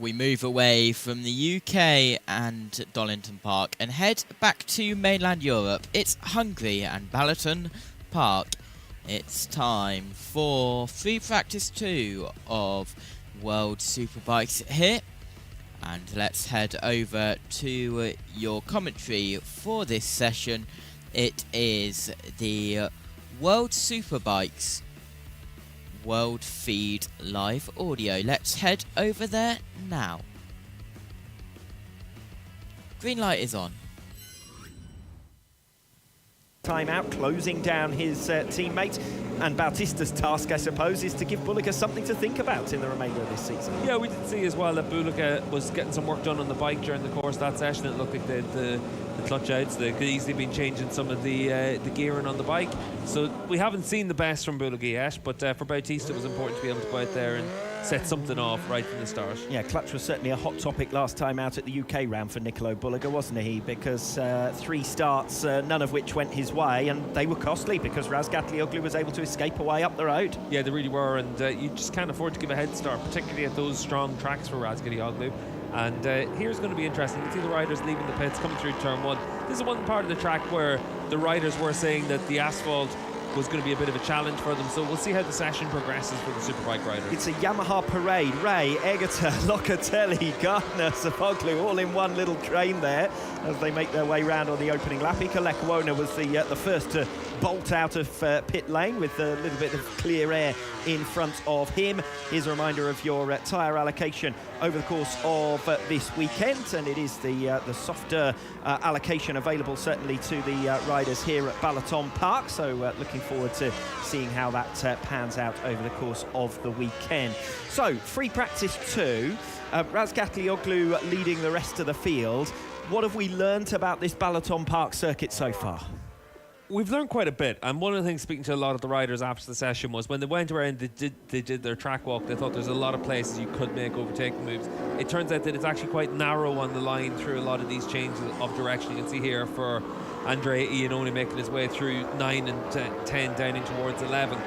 We move away from the UK and Dollington Park and head back to mainland Europe. It's Hungary and Balaton Park. It's time for free practice 2 of World Superbikes here. And let's head over to your commentary for this session. It is the World Superbikes World Feed Live Audio. Let's head over there now. Green light is on. Time out, closing down his teammates, and Bautista's task, I suppose, is to give Bulliger something to think about in the remainder of this season. Yeah, we did see as well that Bulliger was getting some work done on the bike during the course of that session. It looked like the clutch outs, they could easily been changing some of the gearing on the bike. So we haven't seen the best from Bulliger yet, but for Bautista it was important to be able to go out there and set something off right from the start. Yeah, clutch was certainly a hot topic last time out at the UK round for Nicolo Bulliger, wasn't he? Because 3 starts, none of which went his way, and they were costly because Razgatlioglu was able to escape away up the road. Yeah, they really were, and you just can't afford to give a head start, particularly at those strong tracks for Razgatlioglu. And here's going to be interesting. You can see the riders leaving the pits, coming through turn 1. This is one part of the track where the riders were saying that the asphalt was going to be a bit of a challenge for them, so we'll see how the session progresses for the Superbike riders. It's a Yamaha parade. Ray, Egerter, Locatelli, Gardner, Sofoglu, all in one little train there as they make their way round on the opening lap. Ika Lekwona was the first to bolt out of pit lane with a little bit of clear air in front of him. Here's a reminder of your tyre allocation over the course of this weekend, and it is the softer allocation available certainly to the riders here at Balaton Park, so looking forward to seeing how that pans out over the course of the weekend. So, free practice 2, Razgatlioglu leading the rest of the field. What have we learnt about this Balaton Park circuit so far? We've learned quite a bit, and one of the things, speaking to a lot of the riders after the session, was when they went around, they did their track walk, they thought there's a lot of places you could make overtaking moves. It turns out that it's actually quite narrow on the line through a lot of these changes of direction. You can see here for Andrea Iannone making his way through 9 and 10 down in towards 11.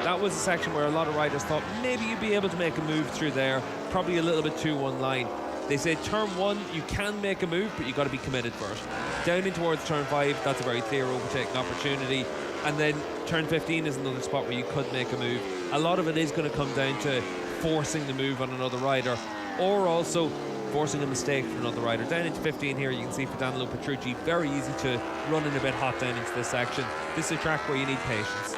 That was a section where a lot of riders thought maybe you'd be able to make a move through there, probably a little bit too one line. They say turn 1 you can make a move, but you've got to be committed first. Down in towards turn 5, that's a very clear overtaking opportunity, and then turn 15 is another spot where you could make a move. A lot of it is going to come down to forcing the move on another rider, or also forcing a mistake from another rider. Down into 15 here, you can see for Danilo Petrucci, very easy to run in a bit hot down into this section. This is a track where you need patience.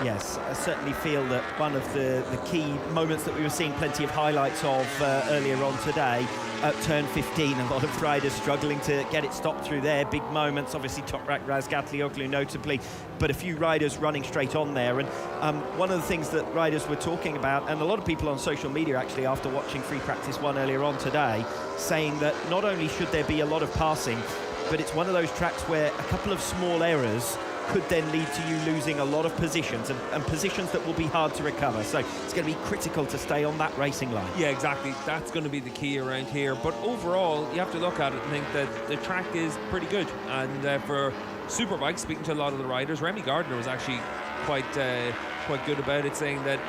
Yes, I certainly feel that one of the key moments that we were seeing plenty of highlights of earlier on today, at turn 15, a lot of riders struggling to get it stopped through there. Big moments, obviously Toprak Razgatlioglu notably, but a few riders running straight on there. And one of the things that riders were talking about, and a lot of people on social media actually after watching free practice 1 earlier on today, saying that not only should there be a lot of passing, but it's one of those tracks where a couple of small errors could then lead to you losing a lot of positions, and positions that will be hard to recover. So it's going to be critical to stay on that racing line. Yeah, exactly. That's going to be the key around here. But overall, you have to look at it and think that the track is pretty good. And for Superbikes, speaking to a lot of the riders, Remy Gardner was actually quite good about it, saying that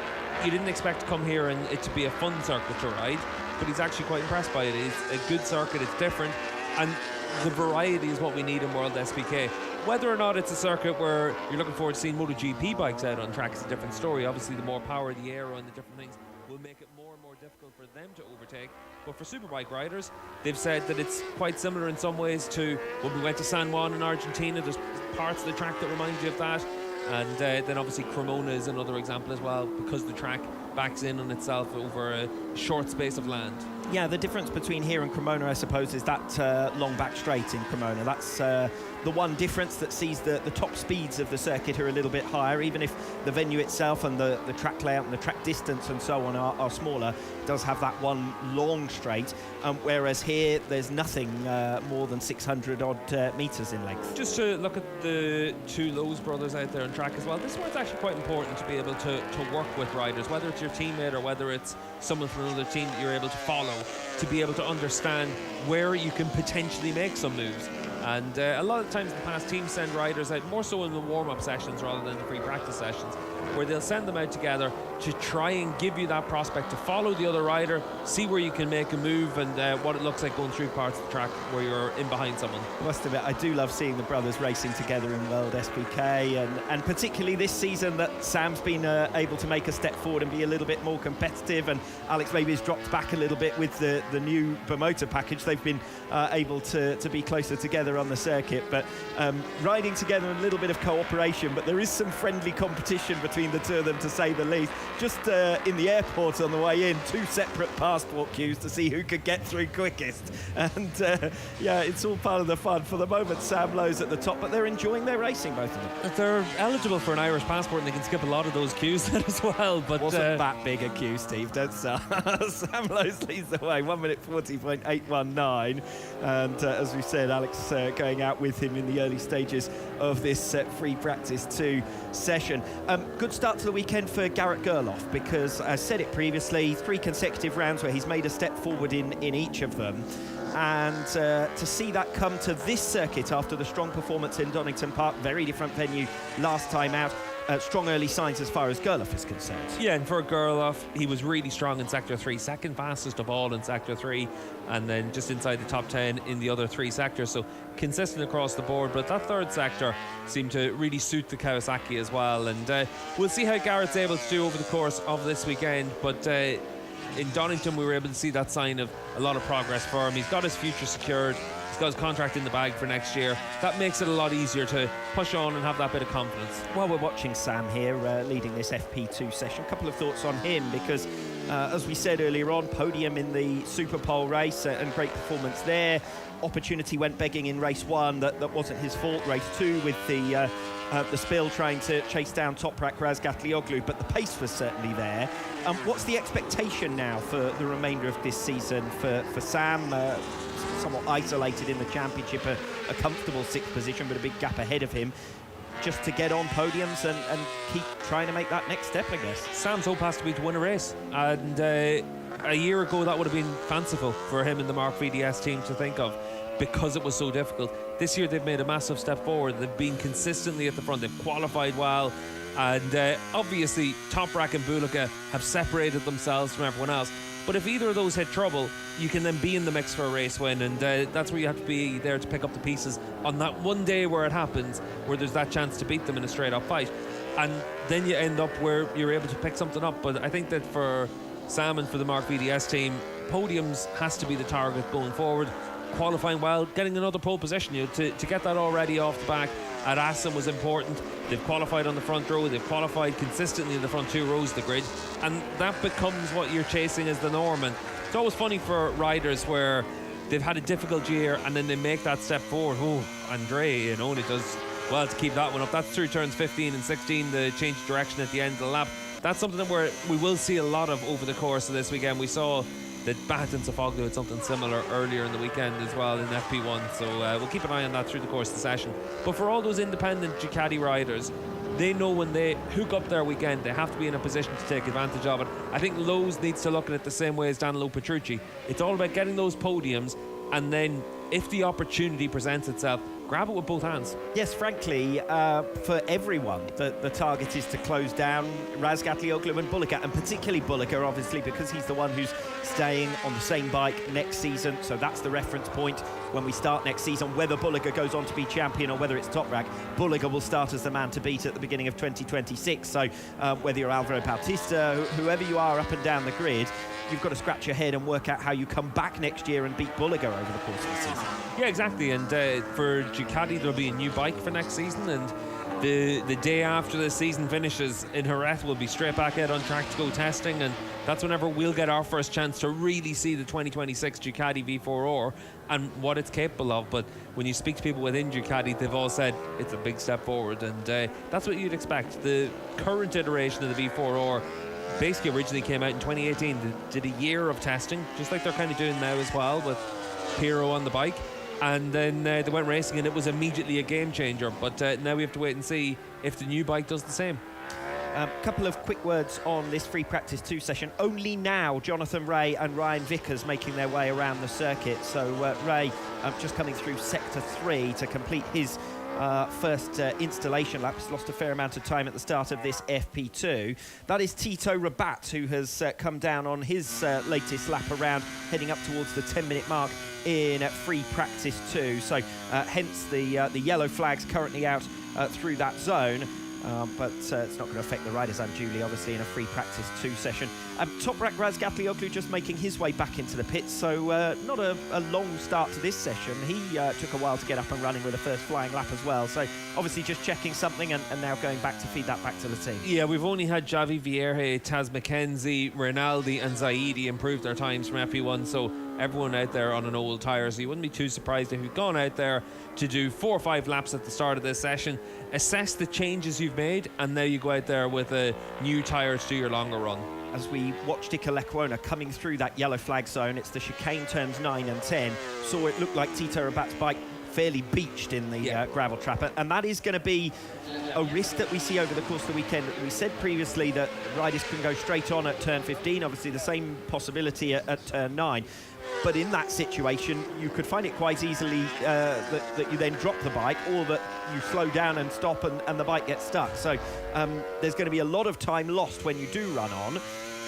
you didn't expect to come here and it to be a fun circuit to ride, but he's actually quite impressed by it. It's a good circuit, it's different, and the variety is what we need in World SBK. Whether or not it's a circuit where you're looking forward to seeing MotoGP bikes out on track is a different story. Obviously, the more power, the aero, and the different things will make it more and more difficult for them to overtake. But for Superbike riders, they've said that it's quite similar in some ways to when we went to San Juan in Argentina. There's parts of the track that remind you of that. And then obviously Cremona is another example as well, because the track backs in on itself over a short space of land. Yeah, the difference between here and Cremona, I suppose, is that long back straight in Cremona. That's the one difference that sees the top speeds of the circuit are a little bit higher, even if the venue itself and the track layout and the track distance and so on are smaller. It does have that one long straight, whereas here there's nothing more than 600 odd metres in length. Just to look at the 2 Lowe's brothers out there on track as well, this is where it's actually quite important to be able to work with riders, whether it's your teammate or whether it's someone from another team that you're able to follow, to be able to understand where you can potentially make some moves. And a lot of times in the past, teams send riders out more so in the warm-up sessions rather than the free practice sessions. where they'll send them out together to try and give you that prospect to follow the other rider, see where you can make a move and what it looks like going through parts of the track where you're in behind someone. I must admit, I do love seeing the brothers racing together in World SBK, and particularly this season that Sam's been able to make a step forward and be a little bit more competitive, and Alex maybe has dropped back a little bit with the new Bimotor package. They've been able to be closer together on the circuit, but riding together and a little bit of cooperation, but there is some friendly competition between the two of them, to say the least. Just in the airport on the way in, 2 separate passport queues to see who could get through quickest, and yeah, it's all part of the fun. For the moment, Sam Lowe's at the top, but they're enjoying their racing, both of them. They're eligible for an Irish passport and they can skip a lot of those queues then as well. But wasn't that big a queue, Steve, don't start. Sam Lowe's leads the way, 1 minute 40.819, and as we said, Alex going out with him in the early stages of this free practice 2 session. Good start to the weekend for Garrett Gerloff, because I said it previously, 3 consecutive rounds where he's made a step forward in each of them. And to see that come to this circuit after the strong performance in Donington Park, very different venue last time out, strong early signs as far as Gerloff is concerned. Yeah, and for Gerloff, he was really strong in Sector 3, second fastest of all in Sector 3, and then just inside the top 10 in the other 3 sectors, so consistent across the board. But that third sector seemed to really suit the Kawasaki as well, and we'll see how Garrett's able to do over the course of this weekend. But in Donington, we were able to see that sign of a lot of progress for him. He's got his future secured. He's got his contract in the bag for next year. That makes it a lot easier to push on and have that bit of confidence. While we're watching Sam here leading this FP2 session, a couple of thoughts on him, because as we said earlier on, podium in the Super Pole race and great performance there. Opportunity went begging in race 1, that wasn't his fault. Race 2 with the spill, trying to chase down Toprak Razgatlioglu, but the pace was certainly there. What's the expectation now for the remainder of this season for Sam? Somewhat isolated in the championship, a comfortable 6th position, but a big gap ahead of him. Just to get on podiums and keep trying to make that next step, I guess. Sam's hope has to be to win a race, and a year ago that would have been fanciful for him and the Mark VDS team to think of, because it was so difficult. This year they've made a massive step forward. They've been consistently at the front. They've qualified well, and obviously Toprak and Bulika have separated themselves from everyone else. But if either of those hit trouble, you can then be in the mix for a race win, and that's where you have to be there to pick up the pieces on that one day where it happens, where there's that chance to beat them in a straight-up fight. And then you end up where you're able to pick something up. But I think that for Sam and for the Mark VDS team, podiums has to be the target going forward. Qualifying well, getting another pole position, to get that already off the back at Assen was important. They've qualified on the front row, they've qualified consistently in the front 2 rows of the grid, and that becomes what you're chasing as the norm. And it's always funny for riders where they've had a difficult year and then they make that step forward. Oh, Andre, only does well to keep that one up. That's through turns 15 and 16, the change of direction at the end of the lap. That's something that we will see a lot of over the course of this weekend. We saw that Bahat and Sofoglu had something similar earlier in the weekend as well in FP1, so we'll keep an eye on that through the course of the session. But for all those independent Ducati riders, they know when they hook up their weekend, they have to be in a position to take advantage of it. I think Lowe's needs to look at it the same way as Danilo Petrucci. It's all about getting those podiums, and then if the opportunity presents itself, grab it with both hands. Yes, frankly, for everyone, the target is to close down Razgatlioglu and Bulika, and particularly Bulika, obviously, because he's the one who's staying on the same bike next season. So that's the reference point when we start next season. Whether Bulika goes on to be champion or whether it's Toprak, Bulika will start as the man to beat at the beginning of 2026. So whether you're Alvaro Bautista, whoever you are up and down the grid, you've got to scratch your head and work out how you come back next year and beat Bulliger over the course of the season. Yeah, exactly. And for Ducati, there'll be a new bike for next season, and the day after the season finishes in Jerez, we'll be straight back out on track to go testing, and that's whenever we'll get our first chance to really see the 2026 Ducati V4R and what it's capable of. But when you speak to people within Ducati, they've all said it's a big step forward, and that's what you'd expect. The current iteration of the V4R basically originally came out in 2018. They did a year of testing, just like they're kind of doing now as well, with Piro on the bike. And then they went racing, and it was immediately a game changer. But now we have to wait and see if the new bike does the same. A couple of quick words on this free practice 2 session. Only now Jonathan Ray and Ryan Vickers making their way around the circuit. So Ray just coming through sector 3 to complete his first installation lap. He's lost a fair amount of time at the start of this FP2. That is Tito Rabat, who has come down on his latest lap around, heading up towards the 10-minute mark in free practice 2. So hence the yellow flags currently out through that zone. But it's not going to affect the riders unduly, obviously, in a free practice 2 session. Toprak Razgatlioglu just making his way back into the pits, so not a long start to this session. He took a while to get up and running with the first flying lap as well, so obviously just checking something and now going back to feed that back to the team. Yeah, we've only had Javi Vierge, Taz McKenzie, Rinaldi and Zaidi improve their times from FP1, so everyone out there on an old tyre, so you wouldn't be too surprised if you've gone out there to do 4 or 5 laps at the start of this session, assess the changes you've made, and now you go out there with a new tyre to do your longer run. As we watched Ika Lecuona coming through that yellow flag zone, it's the chicane turns 9 and 10, so it looked like Tito Rabat's bike fairly beached in the gravel trap, and that is going to be a risk that we see over the course of the weekend. We said previously that riders can go straight on at turn 15, obviously the same possibility at turn 9. But in that situation, you could find it quite easily that you then drop the bike, or that you slow down and stop and the bike gets stuck. So there's going to be a lot of time lost when you do run on.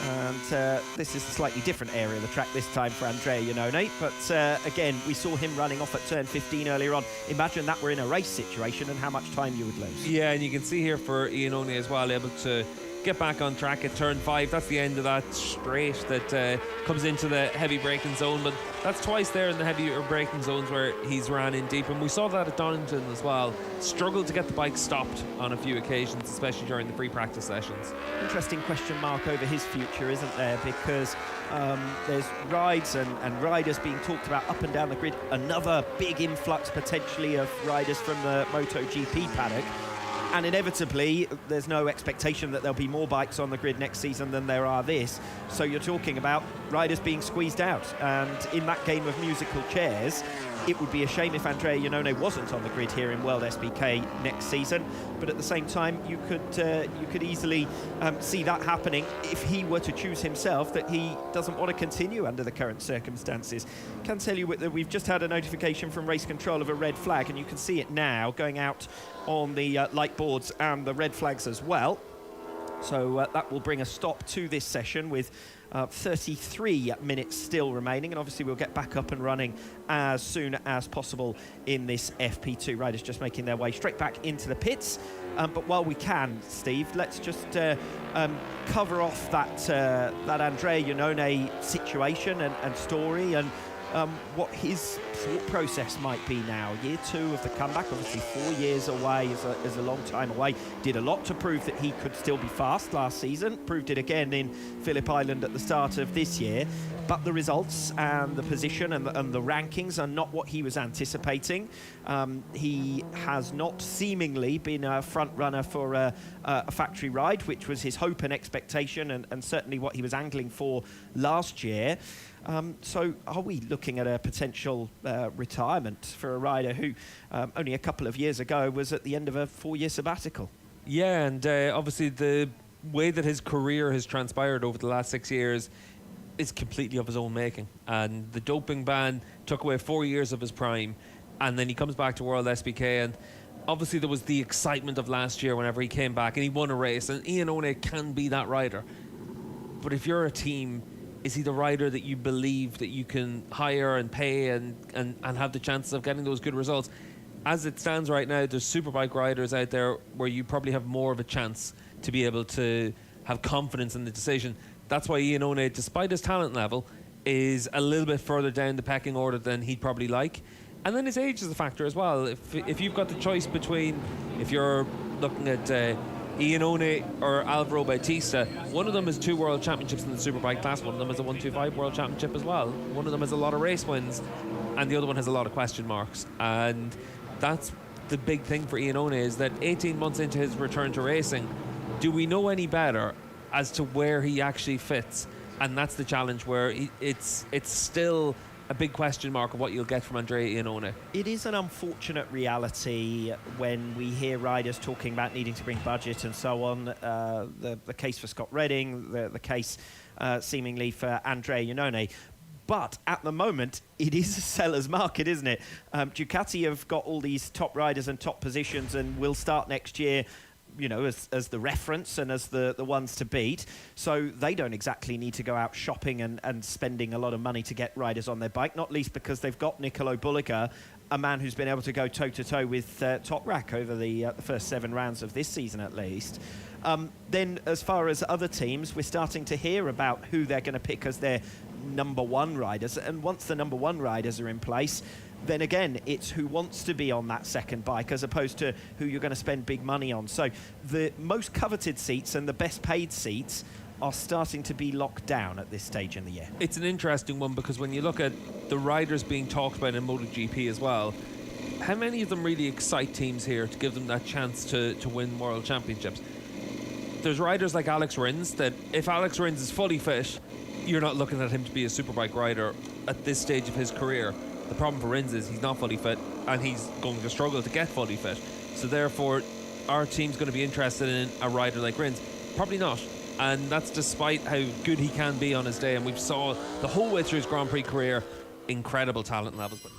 And this is a slightly different area of the track this time for Andrea Iannone. But again, we saw him running off at turn 15 earlier on. Imagine that we're in a race situation and how much time you would lose. Yeah, and you can see here for Iannone as well, able to get back on track at turn 5. That's the end of that straight that comes into the heavy braking zone, but that's twice there in the heavier braking zones where he's ran in deep, and we saw that at Donington as well. Struggled to get the bike stopped on a few occasions, especially during the free practice sessions. Interesting question mark over his future, isn't there? Because there's rides and riders being talked about up and down the grid. Another big influx potentially of riders from the MotoGP paddock. And inevitably, there's no expectation that there'll be more bikes on the grid next season than there are this. So you're talking about riders being squeezed out. And in that game of musical chairs, it would be a shame if Andrea Iannone wasn't on the grid here in World SBK next season. But at the same time, you could easily see that happening if he were to choose himself that he doesn't want to continue under the current circumstances. I can tell you that we've just had a notification from race control of a red flag, and you can see it now going out on the light boards and the red flags as well. So that will bring a stop to this session with 33 minutes still remaining, and obviously we'll get back up and running as soon as possible in this FP2. Riders just making their way straight back into the pits. But while we can, Steve, let's just cover off that Andrea Iannone situation and story, and what his thought process might be now. Year 2 of the comeback, obviously 4 years away is a long time away. Did a lot to prove that he could still be fast last season. Proved it again in Phillip Island at the start of this year. But the results and the position and the rankings are not what he was anticipating. He has not seemingly been a front runner for a factory ride, which was his hope and expectation, and certainly what he was angling for last year. So are we looking at a potential retirement for a rider who only a couple of years ago was at the end of a 4-year sabbatical? Yeah, and obviously the way that his career has transpired over the last 6 years is completely of his own making. And the doping ban took away 4 years of his prime, and then he comes back to World SBK, and obviously there was the excitement of last year whenever he came back and he won a race, and Iannone can be that rider. But if you're a team, is he the rider that you believe that you can hire and pay and have the chances of getting those good results? As it stands right now, there's superbike riders out there where you probably have more of a chance to be able to have confidence in the decision. That's why Iannone, despite his talent level, is a little bit further down the pecking order than he'd probably like. And then his age is a factor as well. If you've got the choice between, if you're looking at Iannone or Alvaro Bautista, one of them has 2 world championships in the superbike class, one of them has a 125 world championship as well. One of them has a lot of race wins, and the other one has a lot of question marks. And that's the big thing for Iannone, is that 18 months into his return to racing, do we know any better as to where he actually fits? And that's the challenge, where it's still a big question mark of what you'll get from Andrea Iannone. It is an unfortunate reality when we hear riders talking about needing to bring budget and so on. The case for Scott Redding, the case seemingly for Andrea Iannone. But at the moment, it is a seller's market, isn't it? Ducati have got all these top riders and top positions and will start next year, you know, as the reference and as the ones to beat. So they don't exactly need to go out shopping and spending a lot of money to get riders on their bike, not least because they've got Nicolo Bulliger, a man who's been able to go toe-to-toe with Toprak over the first 7 rounds of this season at least. Then as far as other teams, we're starting to hear about who they're going to pick as their number 1 riders. And once the number 1 riders are in place, then again, it's who wants to be on that second bike as opposed to who you're going to spend big money on. So the most coveted seats and the best paid seats are starting to be locked down at this stage in the year. It's an interesting one because when you look at the riders being talked about in MotoGP as well, how many of them really excite teams here to give them that chance to win world championships? There's riders like Alex Rins that if Alex Rins is fully fit, you're not looking at him to be a Superbike rider at this stage of his career. The problem for Rins is he's not fully fit and he's going to struggle to get fully fit. So therefore, our team's going to be interested in a rider like Rins? Probably not. And that's despite how good he can be on his day. And we've saw the whole way through his Grand Prix career, incredible talent levels. But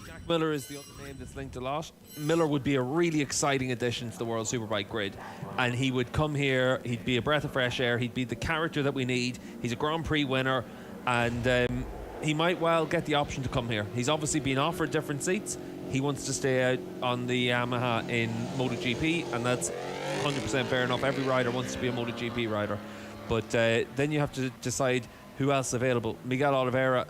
Jack Miller is the other name that's linked a lot. Miller would be a really exciting addition to the World Superbike grid. And he would come here, he'd be a breath of fresh air, he'd be the character that we need. He's a Grand Prix winner, and he might well get the option to come here. He's obviously been offered different seats. He wants to stay out on the Yamaha in MotoGP, and that's 100% fair enough. Every rider wants to be a MotoGP rider. But then you have to decide who else is available. Miguel Oliveira,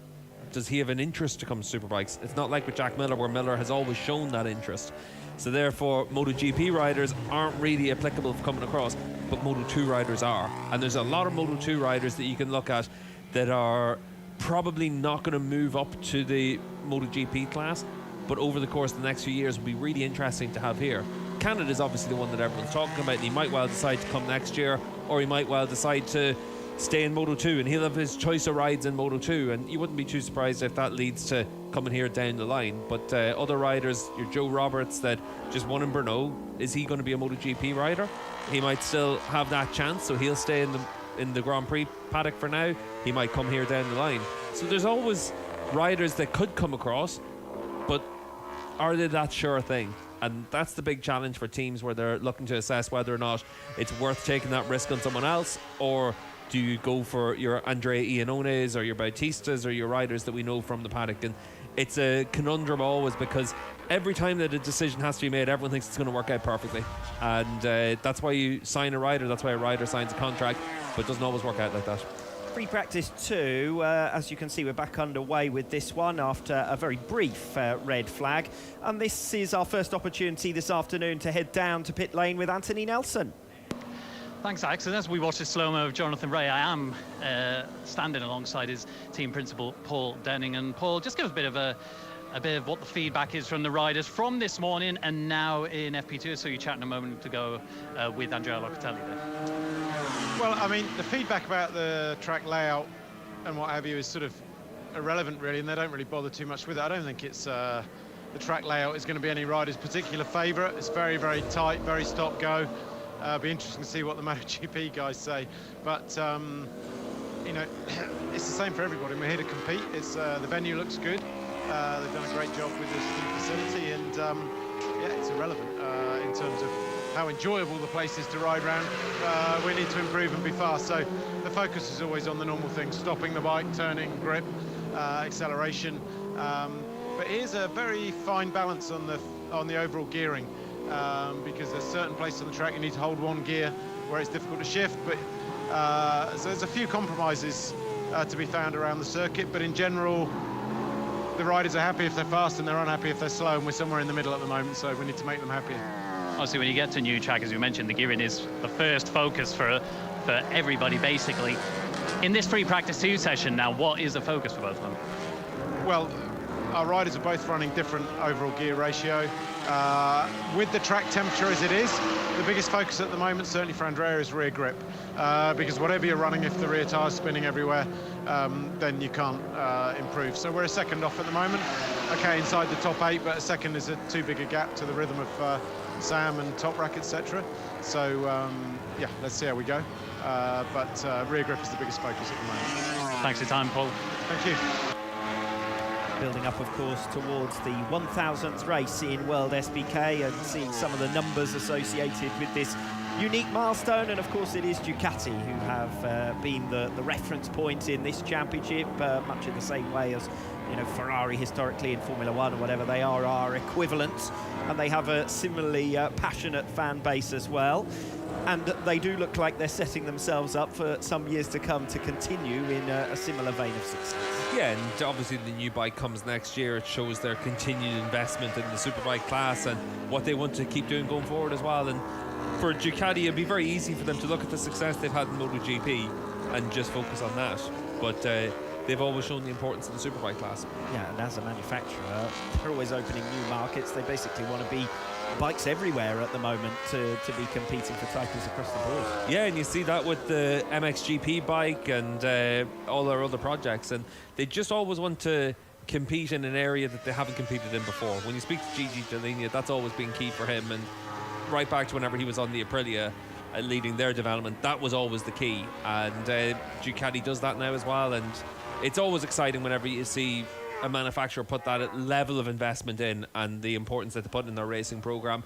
does he have an interest to come to Superbikes? It's not like with Jack Miller, where Miller has always shown that interest. So therefore, MotoGP riders aren't really applicable for coming across, but Moto2 riders are. And there's a lot of Moto2 riders that you can look at that are probably not going to move up to the MotoGP class, but over the course of the next few years will be really interesting to have here. Canada is obviously the one that everyone's talking about, and he might well decide to come next year, or he might well decide to stay in Moto2, and he'll have his choice of rides in Moto2, and you wouldn't be too surprised if that leads to coming here down the line. But other riders, your Joe Roberts that just won in Brno, is he going to be a MotoGP rider? He might still have that chance, so he'll stay in the Grand Prix paddock for now. He might come here down the line. So there's always riders that could come across, but are they that sure thing? And that's the big challenge for teams where they're looking to assess whether or not it's worth taking that risk on someone else, or do you go for your Andrea Iannones or your Bautistas or your riders that we know from the paddock? And it's a conundrum always, because every time that a decision has to be made, everyone thinks it's going to work out perfectly. And that's why you sign a rider, that's why a rider signs a contract, but it doesn't always work out like that. Free practice 2, as you can see, we're back underway with this one after a very brief red flag. And this is our first opportunity this afternoon to head down to pit lane with Anthony Nelson. Thanks, Alex. And as we watch the slow-mo of Jonathan Rea, I am standing alongside his team principal, Paul Denning. And Paul, just give us a bit of what the feedback is from the riders from this morning and now in FP2. So you're chatting a moment ago with Andrea Locatelli there. Well, I mean, the feedback about the track layout and what have you is sort of irrelevant, really, and they don't really bother too much with it. I don't think it's the track layout is going to be any rider's particular favourite. It's very, very tight, very stop-go. Be interesting to see what the MotoGP guys say. But, you know, it's the same for everybody. We're here to compete. It's the venue looks good. They've done a great job with this new facility, and, yeah, it's irrelevant in terms of how enjoyable the place is to ride around. We need to improve and be fast, so the focus is always on the normal things: stopping the bike, turning, grip, acceleration. But here's a very fine balance on the overall gearing, because there's certain places on the track you need to hold one gear where it's difficult to shift. But so there's a few compromises to be found around the circuit, but in general, the riders are happy if they're fast and they're unhappy if they're slow, and we're somewhere in the middle at the moment, so we need to make them happy. Obviously, when you get to a new track, as you mentioned, the gearing is the first focus for everybody, basically. In this free practice 2 session now, what is the focus for both of them? Well, our riders are both running different overall gear ratio. With the track temperature as it is, the biggest focus at the moment, certainly for Andrea, is rear grip. Because whatever you're running, if the rear tire's spinning everywhere, then you can't improve. So we're a second off at the moment. okay inside the top 8, but a second is too big a gap to the rhythm of Sam and Toprak, etc. So yeah, let's see how we go. But rear grip is the biggest focus at the moment. Thanks for your time, Paul. Thank you. Building up, of course, towards the 1000th race in World SBK and seeing some of the numbers associated with this unique milestone. And of course it is Ducati who have been the reference point in this championship, much in the same way as, you know, Ferrari historically in Formula One or whatever. They are our equivalents, and they have a similarly passionate fan base as well. And they do look like they're setting themselves up for some years to come to continue in a similar vein of success. Yeah, and obviously the new bike comes next year. It shows their continued investment in the Superbike class and what they want to keep doing going forward as well. And for Ducati, it'd be very easy for them to look at the success they've had in MotoGP and just focus on that. But they've always shown the importance of the Superbike class. Yeah, and as a manufacturer, they're always opening new markets. They basically want to be bikes everywhere at the moment to be competing for titles across the board. Yeah, and you see that with the MXGP bike and all their other projects, and they just always want to compete in an area that they haven't competed in before. When you speak to Gigi Dall'Igna, that's always been key for him, and right back to whenever he was on the Aprilia leading their development, that was always the key. And Ducati does that now as well, and it's always exciting whenever you see a manufacturer put that level of investment in and the importance that they put in their racing program.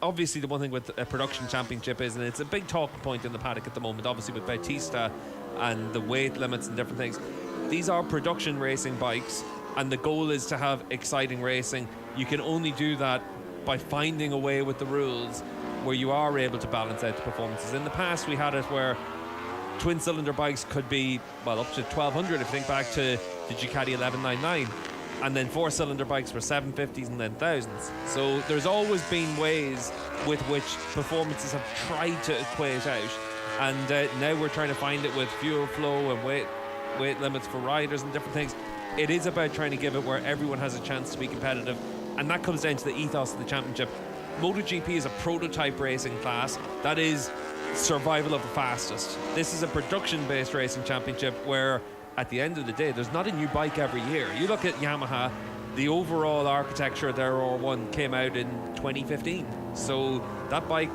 Obviously, the one thing with a production championship is, and it's a big talking point in the paddock at the moment, obviously with Bautista and the weight limits and different things. These are production racing bikes, and the goal is to have exciting racing. You can only do that by finding a way with the rules where you are able to balance out the performances. In the past, we had it where twin-cylinder bikes could be, well, up to 1,200 if you think back to the Ducati 1199, and then four-cylinder bikes were 750s and then thousands. So there's always been ways with which performances have tried to equate out, and now we're trying to find it with fuel flow and weight limits for riders and different things. It is about trying to give it where everyone has a chance to be competitive, and that comes down to the ethos of the championship. MotoGP is a prototype racing class that is survival of the fastest. This is a production-based racing championship where, at the end of the day, there's not a new bike every year. You look at Yamaha, the overall architecture of their R1 came out in 2015. So that bike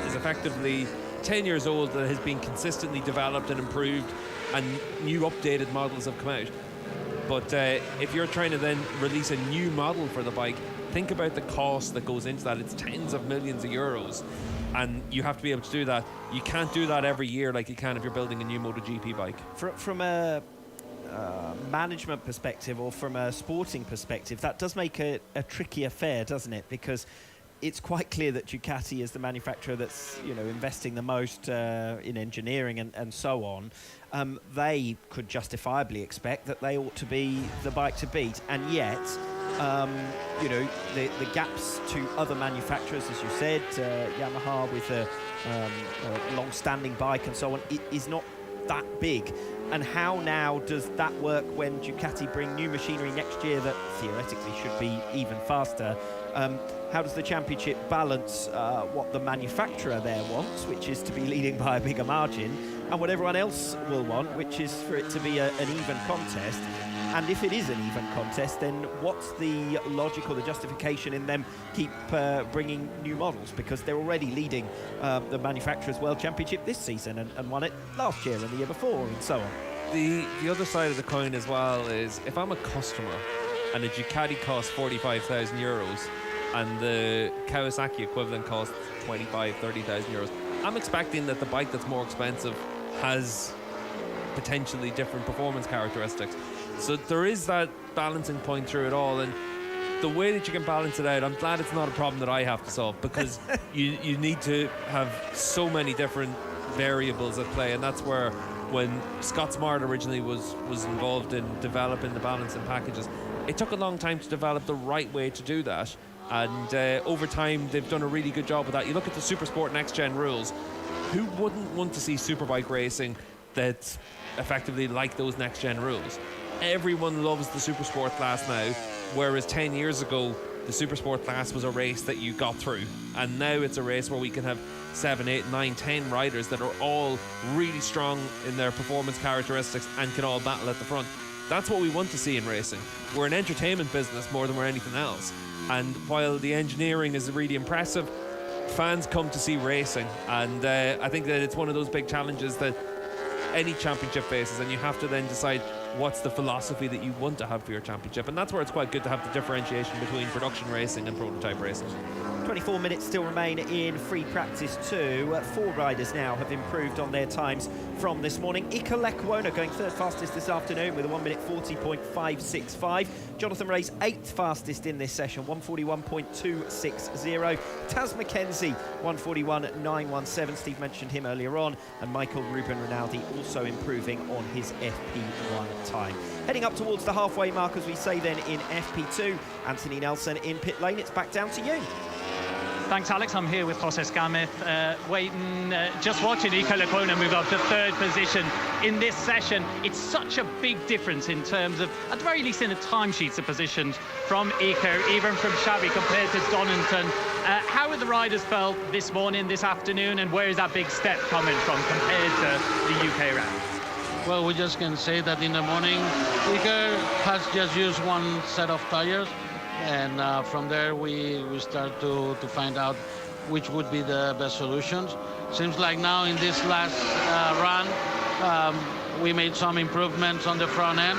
is effectively 10 years old that has been consistently developed and improved, and new updated models have come out. But if you're trying to then release a new model for the bike, think about the cost that goes into that. It's tens of millions of euros, and you have to be able to do that. You can't do that every year like you can if you're building a new MotoGP bike. From a management perspective, or from a sporting perspective, that does make a tricky affair, doesn't it? Because it's quite clear that Ducati is the manufacturer that's, you know, investing the most in engineering and so on. They could justifiably expect that they ought to be the bike to beat, and yet you know, the gaps to other manufacturers, as you said, Yamaha with a long-standing bike and so on, it is not that big. And how now does that work when Ducati bring new machinery next year that theoretically should be even faster? How does the championship balance what the manufacturer there wants, which is to be leading by a bigger margin, and what everyone else will want, which is for it to be an even contest? And if it is an even contest, then what's the logic or the justification in them keep bringing new models? Because they're already leading the Manufacturers' World Championship this season and won it last year and the year before and so on. The other side of the coin as well is, if I'm a customer and a Ducati costs 45,000 euros and the Kawasaki equivalent costs 25,000, 30,000 euros, I'm expecting that the bike that's more expensive has potentially different performance characteristics. So there is that balancing point through it all, and the way that you can balance it out, I'm glad it's not a problem that I have to solve, because you need to have so many different variables at play, and that's where, when Scott Smart originally was involved in developing the balancing packages, it took a long time to develop the right way to do that, and over time they've done a really good job with that. You look at the Supersport Next Gen rules, who wouldn't want to see Superbike racing that's effectively like those Next Gen rules? Everyone loves the Supersport class now, whereas 10 years ago the Supersport class was a race that you got through, and now it's a race where we can have 7, 8, 9, 10 riders that are all really strong in their performance characteristics and can all battle at the front. That's what we want to see in racing. We're an entertainment business more than we're anything else. And while the engineering is really impressive, fans come to see racing. And I think that it's one of those big challenges that any championship faces, and you have to then decide what's the philosophy that you want to have for your championship. And that's where it's quite good to have the differentiation between production racing and prototype racing. 24 minutes still remain in free practice 2. 4 riders now have improved on their times from this morning. Iker Lekwona going third fastest this afternoon with a 1 minute 40.565. Jonathan Ray's 8th fastest in this session, 141.260. Taz McKenzie, 141.917. Steve mentioned him earlier on. And Michael Ruben Rinaldi also improving on his FP1 time. Heading up towards the halfway mark, as we say then, in FP2. Anthony Nelson in pit lane. It's back down to you. Thanks, Alex. I'm here with Jose Scammeth, waiting, just watching Iker Lekwona move up to third position in this session. It's such a big difference in terms of, at the very least in the timesheets, the positions from Iker, even from Xavi compared to Donington. How have the riders felt this morning, this afternoon, and where is that big step coming from compared to the UK round? Well, we just can say that in the morning, Iker has just used one set of tires. And from there we start to find out which would be the best solutions. Seems like now in this last run we made some improvements on the front end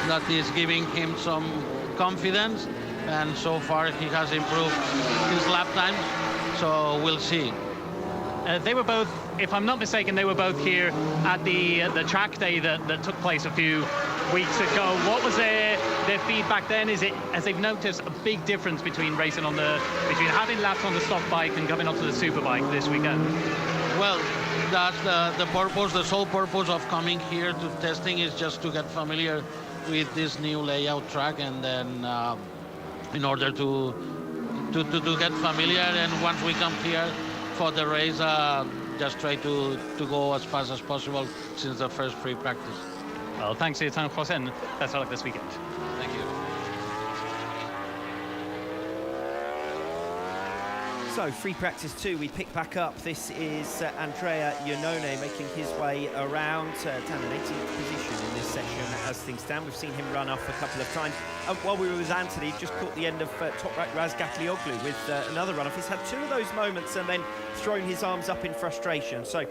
that is giving him some confidence, and so far he has improved his lap time, so we'll see. They were both, if I'm not mistaken, they were both here at the track day that took place a few weeks ago. What was their feedback then? Is it, as they've noticed, a big difference between racing between having laps on the stock bike and coming onto the superbike this weekend? Well, that's the purpose, the sole purpose of coming here to testing is just to get familiar with this new layout track, and then in order to get familiar, and once we come here for the race, just try to go as fast as possible since the first free practice. Well, thanks for your time, Jose, and best of luck this weekend. Thank you. So, free practice 2, we pick back up. This is Andrea Iannone making his way around, down in 18th position in this session as things stand. We've seen him run off a couple of times. While we were with Anthony, just caught the end of Toprak Razgatlioglu with another run-off. He's had 2 of those moments and then thrown his arms up in frustration. So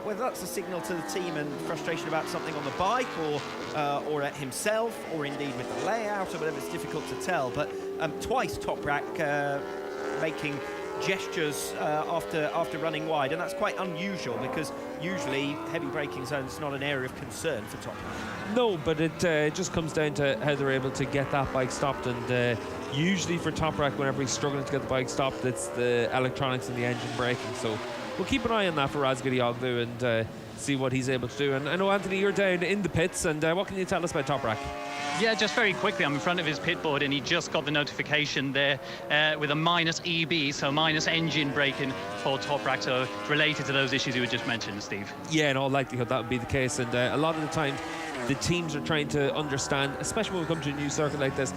whether that's a signal to the team and frustration about something on the bike or at himself, or indeed with the layout or whatever, it's difficult to tell. But twice Toprak making gestures after running wide, and that's quite unusual because usually heavy braking zones is not an area of concern for Toprak. No, but it just comes down to how they're able to get that bike stopped, and usually for Toprak, whenever he's struggling to get the bike stopped, it's the electronics and the engine braking. So we'll keep an eye on that for Razgatlioglu and see what he's able to do. And I know, Anthony, you're down in the pits, and what can you tell us about Toprak? Yeah, just very quickly, I'm in front of his pit board, and he just got the notification there with a minus EB, so minus engine braking for Toprak, so related to those issues you were just mentioned, Steve. Yeah, in all likelihood that would be the case, and a lot of the time the teams are trying to understand, especially when we come to a new circuit like this,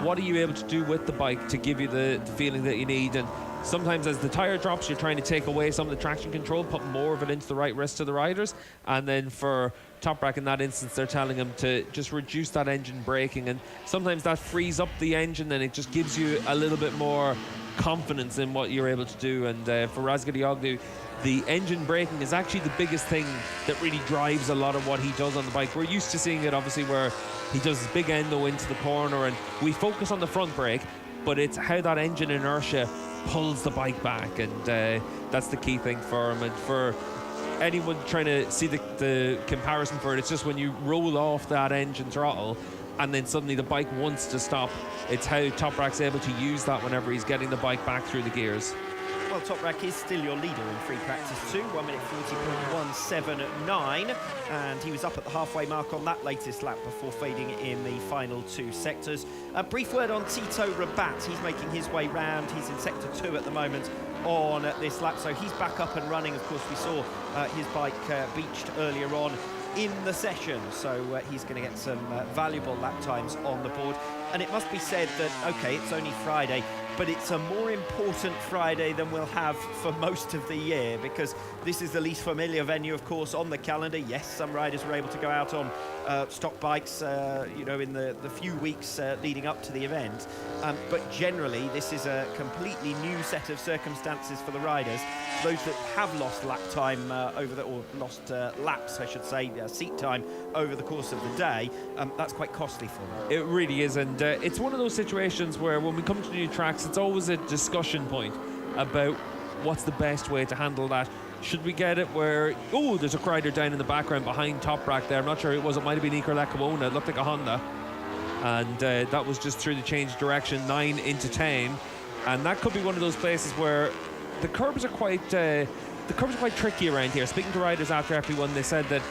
what are you able to do with the bike to give you the feeling that you need. And sometimes as the tire drops, you're trying to take away some of the traction control, put more of it into the right wrist to the riders, and then for Toprak in that instance, they're telling him to just reduce that engine braking, and sometimes that frees up the engine and it just gives you a little bit more confidence in what you're able to do. And for Razgatlioglu, the engine braking is actually the biggest thing that really drives a lot of what he does on the bike. We're used to seeing it obviously where he does his big endo into the corner and we focus on the front brake, but it's how that engine inertia pulls the bike back, and that's the key thing for him. And for anyone trying to see the comparison for it, it's just when you roll off that engine throttle and then suddenly the bike wants to stop, it's how Toprak's able to use that whenever he's getting the bike back through the gears. Well, Toprak is still your leader in free practice 2, 1 minute 40.179, and he was up at the halfway mark on that latest lap before fading in the final 2 sectors. A brief word on Tito Rabat. He's making his way round. He's in sector 2 at the moment on this lap, so he's back up and running. Of course, we saw his bike beached earlier on in the session, so he's going to get some valuable lap times on the board. And it must be said that, okay, it's only Friday, but it's a more important Friday than we'll have for most of the year, because this is the least familiar venue, of course, on the calendar. Yes, some riders were able to go out on stock bikes, you know, in the few weeks leading up to the event, but generally this is a completely new set of circumstances for the riders. Those that have lost lap time or lost laps, I should say, seat time over the course of the day, that's quite costly for them. It really is, and it's one of those situations where when we come to new tracks, it's always a discussion point about what's the best way to handle that. Should we get it where, oh, there's a rider down in the background behind Top Rack there. I'm not sure who it was. It might have been Iker Lecuona. It looked like a Honda. And that was just through the change direction, 9 into 10. And that could be one of those places where the curbs are quite tricky around here. Speaking to riders after FP1, they said that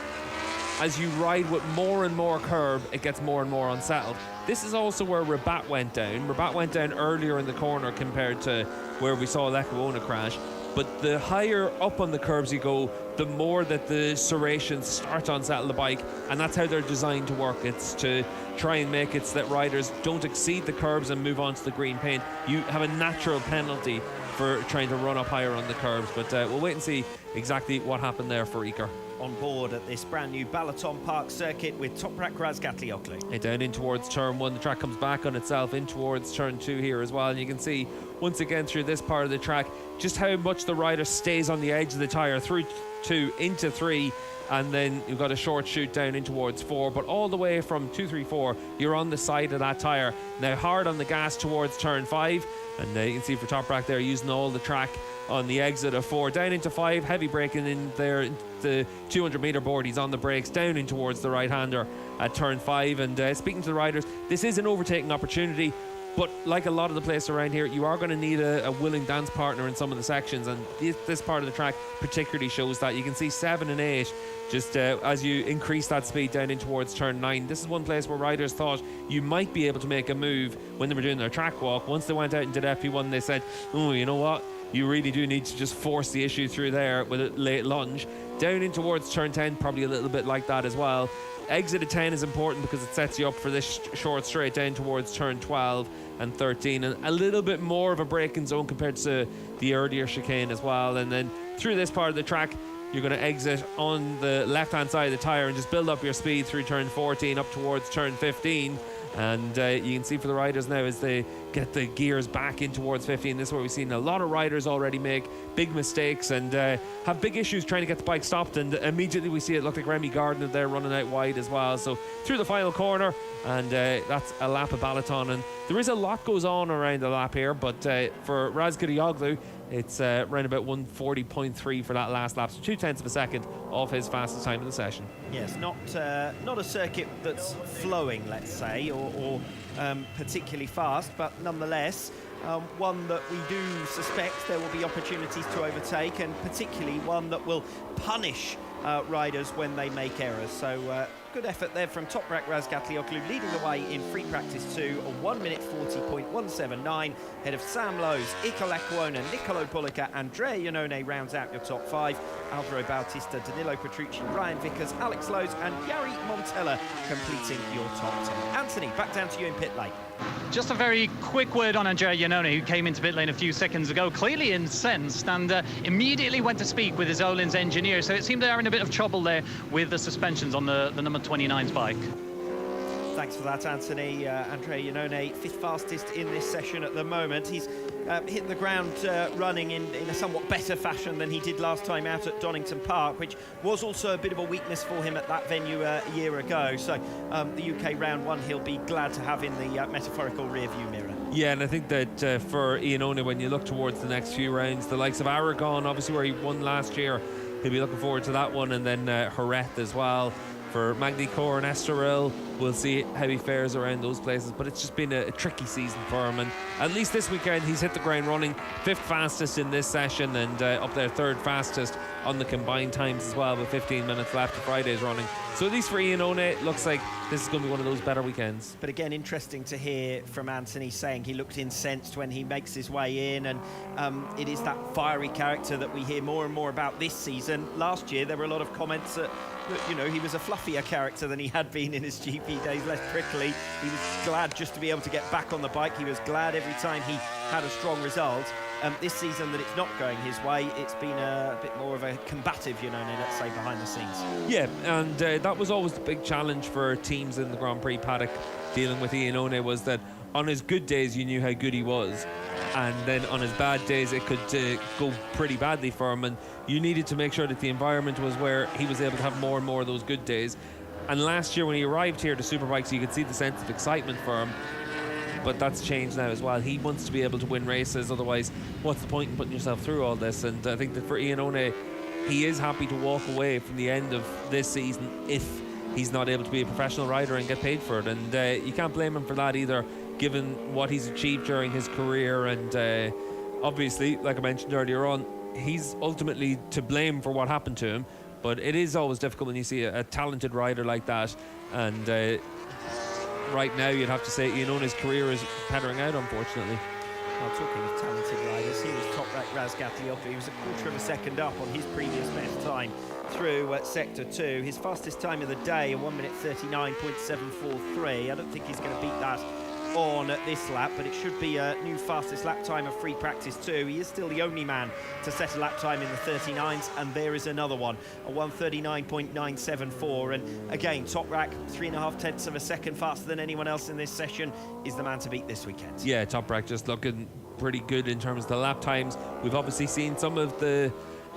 as you ride with more and more curb, it gets more and more unsettled. This is also where Rabat went down. Rabat went down earlier in the corner compared to where we saw Lecuona crash. But the higher up on the curbs you go, the more that the serrations start to unsettle the bike, and that's how they're designed to work. It's to try and make it so that riders don't exceed the curbs and move on to the green paint. You have a natural penalty for trying to run up higher on the curbs, but we'll wait and see exactly what happened there for Iker. On board at this brand new Balaton Park circuit with Toprak Razgatlioglu. Down in towards turn 1, the track comes back on itself in towards turn 2 here as well, and you can see once again through this part of the track just how much the rider stays on the edge of the tyre through 2 into 3, and then you've got a short shoot down in towards 4, but all the way from 2, 3, 4 you're on the side of that tyre. Now hard on the gas towards turn 5, and you can see for Toprak there using all the track on the exit of 4, down into 5, heavy braking in there, the 200 metre board, he's on the brakes, down in towards the right-hander at turn 5, and speaking to the riders, this is an overtaking opportunity, but like a lot of the places around here, you are going to need a willing dance partner in some of the sections, and this part of the track particularly shows that. You can see 7 and 8 just as you increase that speed down in towards turn 9. This is one place where riders thought you might be able to make a move when they were doing their track walk. Once they went out and did FP1, they said, oh, you know what, you really do need to just force the issue through there with a late lunge. Down in towards turn 10, probably a little bit like that as well. Exit at 10 is important because it sets you up for this short straight down towards turn 12 and 13, and a little bit more of a braking zone compared to the earlier chicane as well. And then through this part of the track, you're going to exit on the left-hand side of the tyre and just build up your speed through turn 14 up towards turn 15. And you can see for the riders now as they get the gears back in towards 15, this is where we've seen a lot of riders already make big mistakes and have big issues trying to get the bike stopped, and immediately we see it look like Remy Gardner there running out wide as well. So through the final corner, and that's a lap of Balaton, and there is a lot goes on around the lap here, but for Razgatlioglu, it's around about 140.3 for that last lap, so 0.2 of a second off his fastest time in the session. Yes, not a circuit that's flowing, let's say, or particularly fast, but nonetheless one that we do suspect there will be opportunities to overtake, and particularly one that will punish riders when they make errors. So good effort there from Toprak Razgatlioglu, leading the way in free practice 2, a 1 minute 40.179, ahead of Sam Lowe's, Iker Lecuona, Nicolo Polica, Andrea Iannone rounds out your top 5, Alvaro Bautista, Danilo Petrucci, Ryan Vickers, Alex Lowe's and Yari Montella completing your top 10. Anthony, back down to you in pit lane. Just a very quick word on Andrea Iannone, who came into pit lane a few seconds ago, clearly incensed, and immediately went to speak with his Öhlins engineer. So it seemed they're in a bit of trouble there with the suspensions on the number 29's bike. Thanks for that, Anthony. Andrea Iannone, 5th fastest in this session at the moment. He's hit the ground running in a somewhat better fashion than he did last time out at Donington Park, which was also a bit of a weakness for him at that venue a year ago. So the UK round 1 he'll be glad to have in the metaphorical rear-view mirror. Yeah, and I think that for Iannone, when you look towards the next few rounds, the likes of Aragon, obviously where he won last year, he'll be looking forward to that one, and then Jerez as well. For Magny-Cours and Estoril, we'll see how he fares around those places, but it's just been a tricky season for him, and at least this weekend he's hit the ground running, 5th fastest in this session, and up there 3rd fastest on the combined times as well, with 15 minutes left of Friday's running. So at least for Iannone, it looks like this is going to be one of those better weekends. But again, interesting to hear from Anthony saying he looked incensed when he makes his way in, and it is that fiery character that we hear more and more about this season. Last year there were a lot of comments that you know, he was a fluffier character than he had been in his GP days, less prickly. He was glad just to be able to get back on the bike. He was glad every time he had a strong result. This season that it's not going his way, it's been a bit more of a combative, let's say, behind the scenes. Yeah, and that was always the big challenge for teams in the Grand Prix paddock dealing with Ian One, was that on his good days you knew how good he was, and then on his bad days it could go pretty badly for him, and you needed to make sure that the environment was where he was able to have more and more of those good days. And last year when he arrived here to Superbikes, you could see the sense of excitement for him, but that's changed now as well. He wants to be able to win races, otherwise what's the point in putting yourself through all this? And I think that for Ian One, he is happy to walk away from the end of this season if he's not able to be a professional rider and get paid for it, and you can't blame him for that either, given what he's achieved during his career. And obviously, like I mentioned earlier on, he's ultimately to blame for what happened to him, but it is always difficult when you see a talented rider like that. And right now you'd have to say Ian One's career is petering out, unfortunately. Well, talking of talented riders, he was top right Razgatlioglu. He was a quarter of a second up on his previous best time through Sector 2. His fastest time of the day, a 1 minute 39.743. I don't think he's going to beat that on this lap, but it should be a new fastest lap time of free practice 2. He is still the only man to set a lap time in the 39s, and there is another one, a 1:39.974. And again, Top Rack, 3.5 tenths of a second faster than anyone else in this session, is the man to beat this weekend. Yeah, Top Rack just looking pretty good in terms of the lap times. We've obviously seen some of the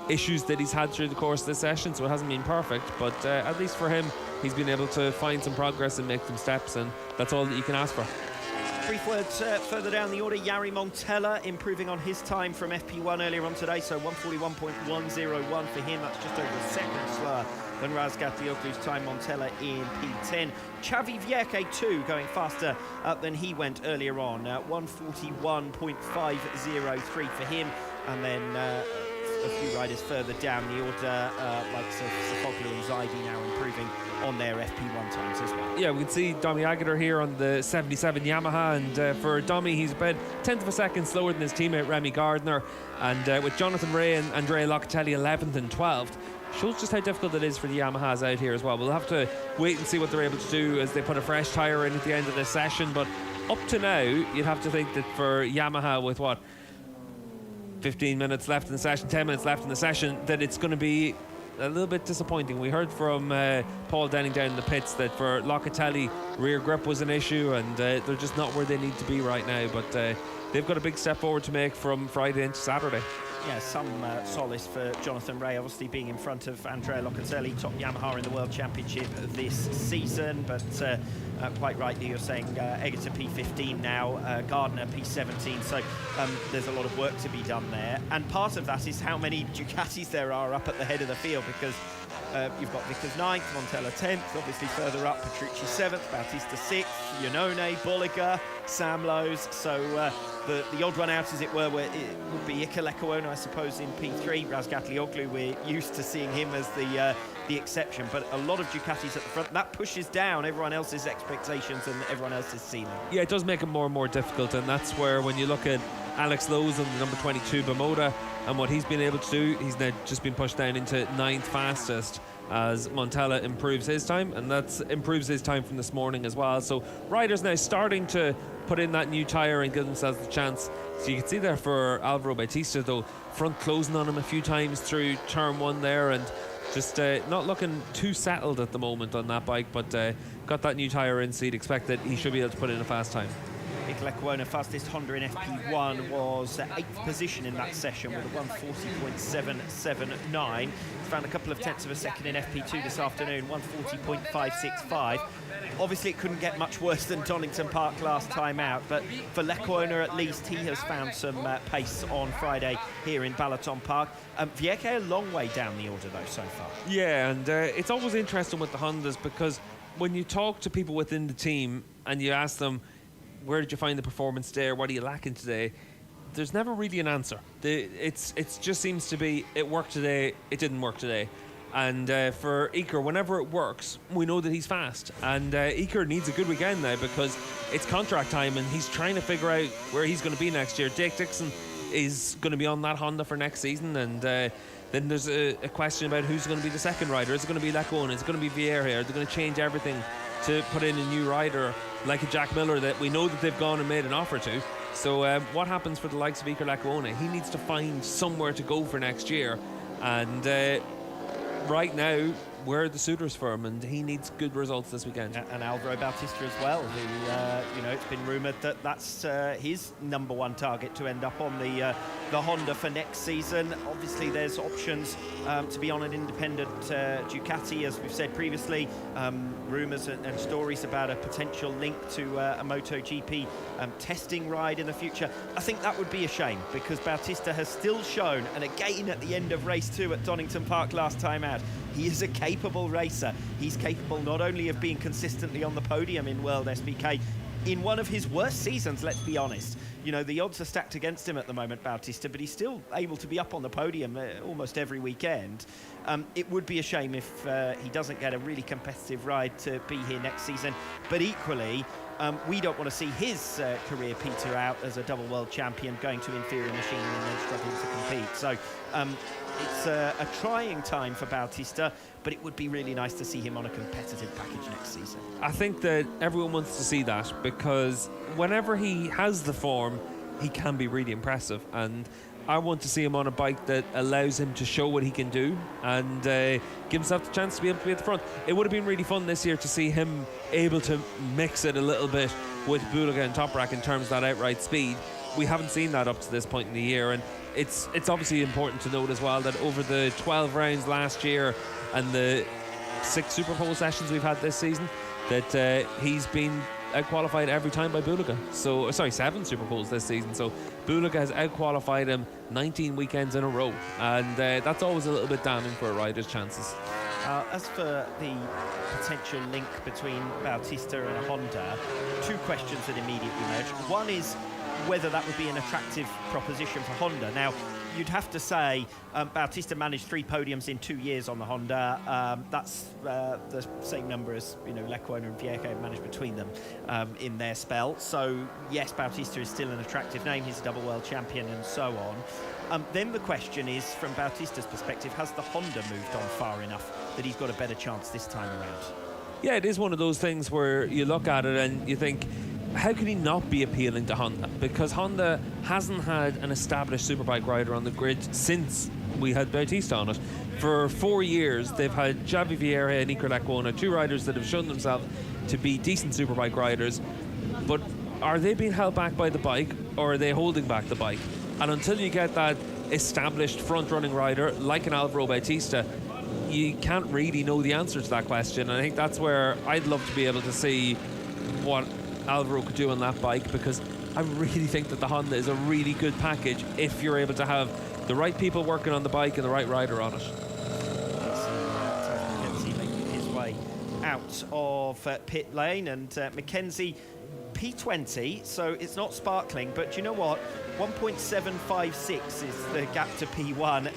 issues that he's had through the course of this session, so it hasn't been perfect, but at least for him, he's been able to find some progress and make some steps, and that's all that you can ask for. Brief words further down the order. Jari Montella improving on his time from FP1 earlier on today, so 1:41.101 for him. That's just over a second slower than Razgatlioglu's time. Montella in P10. Xavi Vierke too going faster than he went earlier on. 1:41.503 for him, and then a few riders further down the order, like Sofoglu and Zaidi now improving on their FP1 times as well. Yeah, we can see Domi Aguilar here on the 77 Yamaha, and for Domi, he's about 1/10 of a second slower than his teammate Remy Gardner, and with Jonathan Rea and Andrea Locatelli 11th and 12th, shows just how difficult it is for the Yamahas out here as well. We'll have to wait and see what they're able to do as they put a fresh tyre in at the end of this session, but up to now, you'd have to think that for Yamaha, with 15 minutes left in the session, 10 minutes left in the session, that it's going to be a little bit disappointing. We heard from Paul Denning down in the pits that for Locatelli, rear grip was an issue, and they're just not where they need to be right now, but they've got a big step forward to make from Friday into Saturday. Yeah, some solace for Jonathan Rea, obviously being in front of Andrea Locatelli, top Yamaha in the World Championship this season, but quite rightly you're saying Egerter P15 now, Gardner P17, so there's a lot of work to be done there, and part of that is how many Ducatis there are up at the head of the field, because you've got Vickers 9th, Montella 10th, obviously further up Petrucci 7th, Bautista 6th, Iannone, Bolliger, Sam Lowes, so the odd one out, as it were, where it would be Iker Lecuona, I suppose, in P3. Razgatlioglu, we're used to seeing him as the exception, but a lot of Ducatis at the front. That pushes down everyone else's expectations and everyone else's ceiling. Yeah, it does make it more and more difficult, and that's where, when you look at Alex Lowes on the number 22 Bimota and what he's been able to do, he's now just been pushed down into 9th fastest as Montella improves his time, and that improves his time from this morning as well. So riders now starting to put in that new tyre and give themselves the chance. So you can see there for Alvaro Bautista, though, front closing on him a few times through turn 1 there, and just not looking too settled at the moment on that bike, but got that new tyre in, so you'd expect that he should be able to put in a fast time. Iker Lecuona, fastest Honda in FP1, was 8th position in that session with a 1:40.779. Found a couple of tenths of a second in FP2 this afternoon, 1:40.565. Obviously, it couldn't get much worse than Donington Park last time out, but for Lecuona, at least, he has found some pace on Friday here in Balaton Park. Vierke a long way down the order, though, so far. Yeah, and it's always interesting with the Hondas, because when you talk to people within the team and you ask them, where did you find the performance today, or what are you lacking today, there's never really an answer. It just seems to be, it worked today, it didn't work today. And for Iker, whenever it works, we know that he's fast. And Iker needs a good weekend now, because it's contract time and he's trying to figure out where he's going to be next year. Jake Dixon is going to be on that Honda for next season, and then there's a question about who's going to be the second rider. Is it going to be Lecuona? Is it going to be Vierge? Are they going to change everything to put in a new rider like a Jack Miller that we know that they've gone and made an offer to? So what happens for the likes of Iker Lecuona? He needs to find somewhere to go for next year. And right now, we're the suitors for him, and he needs good results this weekend. And Alvaro Bautista as well, who, it's been rumoured that that's his #1 target to end up on the Honda for next season. Obviously, there's options to be on an independent Ducati, as we've said previously. Rumours and stories about a potential link to a MotoGP testing ride in the future. I think that would be a shame, because Bautista has still shown, and again at the end of race 2 at Donington Park last time out, he is a capable racer. He's capable not only of being consistently on the podium in World SBK, in one of his worst seasons, let's be honest. The odds are stacked against him at the moment, Bautista, but he's still able to be up on the podium almost every weekend. It would be a shame if he doesn't get a really competitive ride to be here next season. But equally, we don't want to see his career peter out as a double world champion, going to inferior machinery and then struggling to compete. So it's a trying time for Bautista, but it would be really nice to see him on a competitive package next season. I think that everyone wants to see that, because whenever he has the form, he can be really impressive. And I want to see him on a bike that allows him to show what he can do and give himself the chance to be able to be at the front. It would have been really fun this year to see him able to mix it a little bit with Bulega and Toprak in terms of that outright speed. We haven't seen that up to this point in the year, and it's obviously important to note as well that over the 12 rounds last year and the 6 Super Pole sessions we've had this season, that he's been out-qualified every time by Bulega. So, 7 Super Poles this season. So Bulega has out-qualified him 19 weekends in a row, and that's always a little bit damning for a rider's chances. As for the potential link between Bautista and Honda, 2 questions that immediately emerge. One is whether that would be an attractive proposition for Honda. Now, you'd have to say Bautista managed 3 podiums in 2 years on the Honda. That's the same number as Lecuona and Viejo managed between them in their spell. So yes, Bautista is still an attractive name. He's a double world champion and so on. Then the question is, from Bautista's perspective, has the Honda moved on far enough that he's got a better chance this time around? Yeah, it is one of those things where you look at it and you think, how could he not be appealing to Honda? Because Honda hasn't had an established superbike rider on the grid since we had Bautista on it. For 4 years, they've had Javi Vieira and Iker Lecuona, 2 riders that have shown themselves to be decent superbike riders. But are they being held back by the bike, or are they holding back the bike? And until you get that established front-running rider like an Alvaro Bautista, you can't really know the answer to that question. And I think that's where I'd love to be able to see what Alvaro could do on that bike, because I really think that the Honda is a really good package if you're able to have the right people working on the bike and the right rider on it. Mackenzie making his way out of pit lane, and Mackenzie P20, so it's not sparkling, but do you know what? 1.756 is the gap to P1,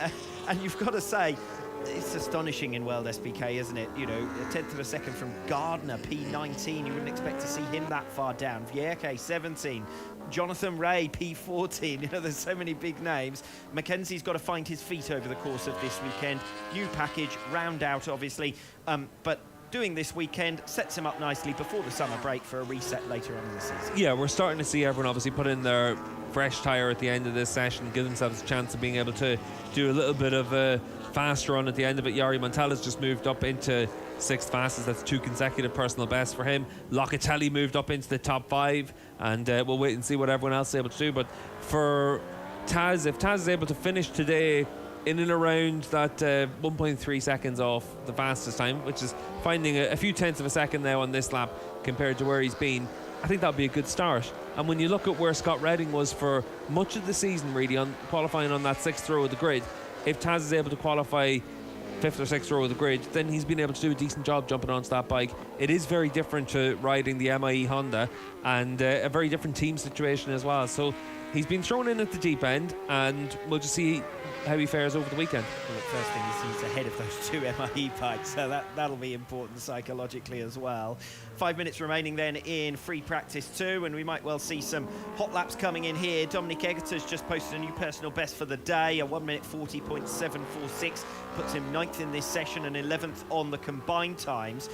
and you've got to say, it's astonishing in World SBK, isn't it? A tenth of a second from Gardner, P19. You wouldn't expect to see him that far down. Vierke, 17. Jonathan Ray, P14. There's so many big names. Mackenzie's got to find his feet over the course of this weekend. New package, round out, obviously. But doing this weekend sets him up nicely before the summer break for a reset later on in the season. Yeah, we're starting to see everyone obviously put in their fresh tyre at the end of this session, give themselves a chance of being able to do a little bit of a fast run at the end of it. Jari Montala's just moved up into 6th fastest. That's 2 consecutive personal bests for him. Locatelli moved up into the top 5, and we'll wait and see what everyone else is able to do. But for Taz, if Taz is able to finish today in and around that 1.3 seconds off the fastest time, which is finding a few tenths of a second now on this lap compared to where he's been, I think that'll be a good start. And when you look at where Scott Redding was for much of the season, really, on qualifying on that 6th row of the grid, if Taz is able to qualify 5th or 6th row of the grid, then he's been able to do a decent job jumping onto that bike. It is very different to riding the MIE Honda, and a very different team situation as well. So he's been thrown in at the deep end, and we'll just see how he fares over the weekend. Well, the first thing is he's ahead of those two MIE bikes, so that'll be important psychologically as well. 5 minutes remaining then in free practice 2, and we might well see some hot laps coming in here. Dominic Egerter's just posted a new personal best for the day, a 1 minute 40.746, puts him 9th in this session and 11th on the combined times.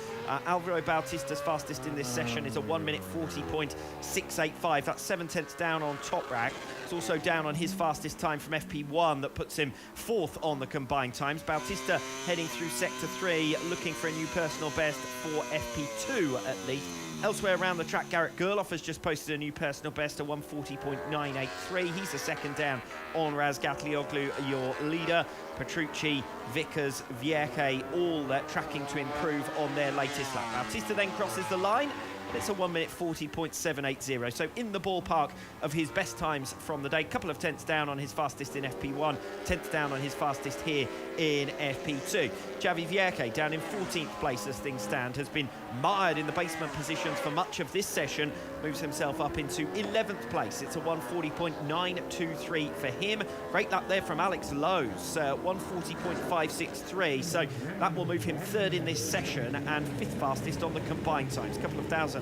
Alvaro Bautista's fastest in this session is a 1 minute 40.685. That's 7/10 down on Toprak. It's also down on his fastest time from FP1 that puts him 4th on the combined times. Bautista heading through sector 3, looking for a new personal best for FP2 at least. Elsewhere around the track, Garrett Gerloff has just posted a new personal best, a 140.983. He's the second down on Raz Gatlioglu, your leader. Petrucci, Vickers, Vierke, all tracking to improve on their latest lap. Bautista then crosses the line. It's a 1 minute 40.780, so in the ballpark of his best times from the day. Couple of tenths down on his fastest in FP1, 10th down on his fastest here in FP2. Javi Vierke down in 14th place as things stand, has been mired in the basement positions for much of this session, moves himself up into 11th place. It's a 140.923 for him. Great lap there from Alex Lowe's, 140.563, so that will move him 3rd in this session and 5th fastest on the combined times. Couple of thousands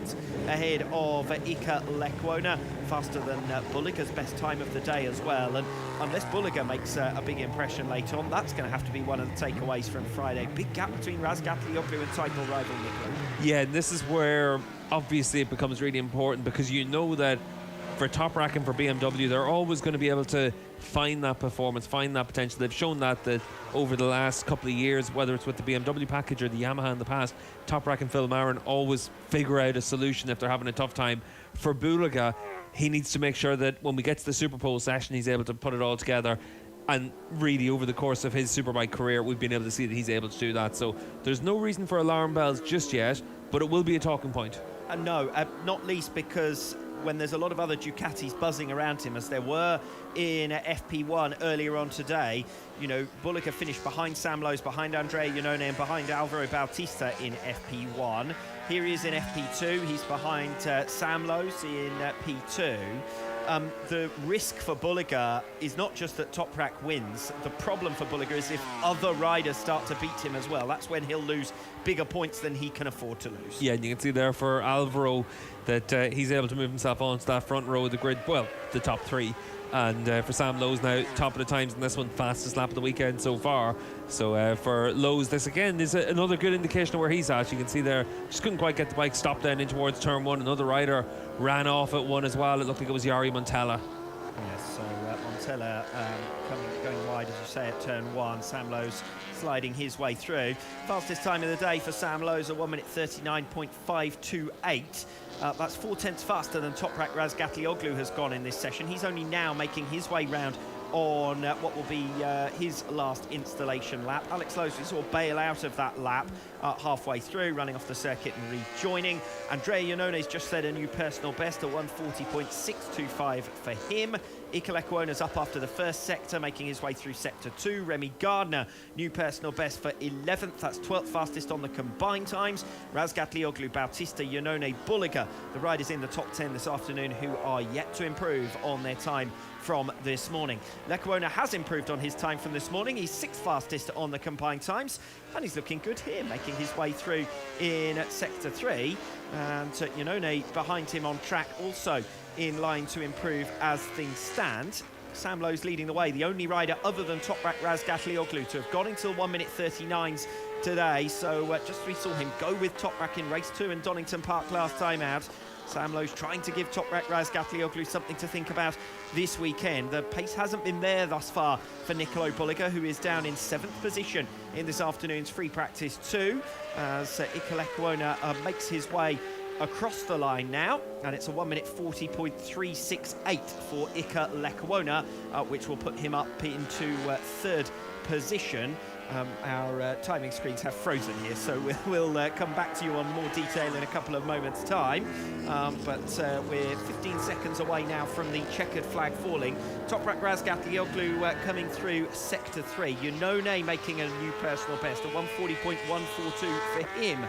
ahead of Ika Lekwona, faster than Bulliger's best time of the day as well. And unless Bulliger makes a big impression later on, that's going to have to be one of the takeaways from Friday. Big gap between Raz Gatlioglu and title rival Nicola. Yeah, and this is where obviously it becomes really important, because you know that for Toprak and for BMW, they're always going to be able to find that performance, find that potential. They've shown that over the last couple of years, whether it's with the BMW package or the Yamaha in the past, Toprak and Phil Marin always figure out a solution if they're having a tough time. For Bulliger, he needs to make sure that when we get to the Super Pole session, he's able to put it all together. And really, over the course of his Superbike career, we've been able to see that he's able to do that. So there's no reason for alarm bells just yet, but it will be a talking point. No, not least because when there's a lot of other Ducatis buzzing around him, as there were in FP1 earlier on today, you know, Bulliger finished behind Sam Lowes, behind Andrea Iannone and behind Alvaro Bautista in FP1. Here he is in FP2. He's behind Sam Lowes in P2. The risk for Bulliger is not just that Toprak wins. The problem for Bulliger is if other riders start to beat him as well. That's when he'll lose bigger points than he can afford to lose. Yeah, and you can see there for Alvaro that he's able to move himself onto that front row of the grid, well, the top 3. And for Sam Lowes now, top of the times in this one, fastest lap of the weekend so far. So for Lowes, this again is another good indication of where he's at. You can see there, just couldn't quite get the bike stopped down in towards turn 1. Another rider ran off at 1 as well. It looked like it was Jari Montella. Yes, so Montella going wide, as you say, at turn 1. Sam Lowes sliding his way through. Fastest time of the day for Sam Lowes, a 1 minute 39.528. That's 4 tenths faster than Toprak Raz Gatlioglu has gone in this session. He's only now making his way round on what will be his last installation lap. Alex Lowe's, we saw bail out of that lap halfway through, running off the circuit and rejoining. Andrea Iannone's just set a new personal best, a 140.625 for him. Ika Lekwona''s up after the first sector, making his way through sector 2. Remy Gardner, new personal best for 11th. That's 12th fastest on the combined times. Raz Gatlioglu, Bautista, Iannone, Bulliger, the riders in the top 10 this afternoon who are yet to improve on their time from this morning. Lekwona has improved on his time from this morning. He's 6th fastest on the combined times, and he's looking good here, making his way through in sector 3. And Iannone behind him on track, also in line to improve as things stand. Sam Lowes leading the way, the only rider other than Toprak Raz Gatlioglu to have got into 1 minute 39s today. So just we saw him go with Toprak in race 2 in Donington Park last time out. Sam Lowes trying to give Toprak Raz Gatlioglu something to think about this weekend. The pace hasn't been there thus far for Nicolo Bulliger, who is down in 7th position in this afternoon's free practice 2, as Ika Lekwona makes his way across the line now, and it's a 1 minute 40.368 for Ika Lekwona, which will put him up into 3rd position. Our timing screens have frozen here, so we'll come back to you on more detail in a couple of moments' time. But we're 15 seconds away now from the checkered flag falling. Toprak Raz Gatlioglu coming through sector 3. Iannone making a new personal best, a 140.142 for him.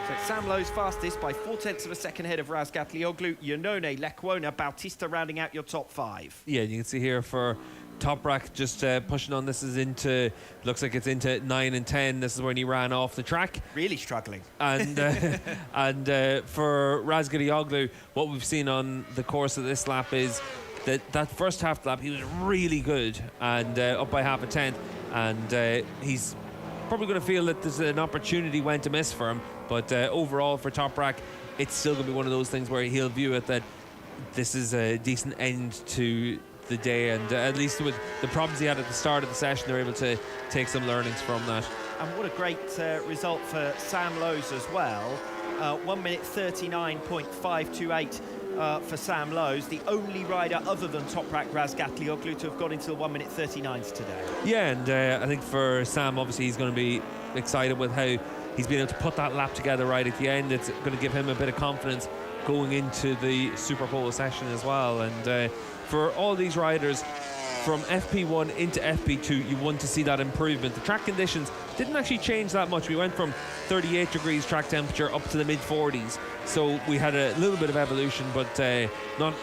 So it's Sam Lowes fastest by 4 tenths of a second ahead of Raz Gatlioglu, Iannone, Lekwona, Bautista rounding out your top 5. Yeah, you can see here for Toprak just pushing on. This is looks like it's into 9 and 10. This is when he ran off the track. Really struggling. And for Razgatlioglu, what we've seen on the course of this lap is that first half of the lap, he was really good and up by half a tenth. And he's probably going to feel that there's an opportunity went amiss for him. But overall for Toprak, it's still going to be one of those things where he'll view it that this is a decent end to the day, and at least with the problems he had at the start of the session, they're able to take some learnings from that. And what a great result for Sam Lowes as well. 1 minute 39.528 for Sam Lowes, the only rider other than Toprak Razgatlioglu to have got into the 1 minute 39s today. Yeah, and I think for Sam, obviously he's going to be excited with how he's been able to put that lap together right at the end. It's going to give him a bit of confidence going into the Super Pole session as well. And for all these riders from FP1 into FP2, you want to see that improvement. The track conditions didn't actually change that much. We went from 38 degrees track temperature up to the mid 40s, so we had a little bit of evolution, but not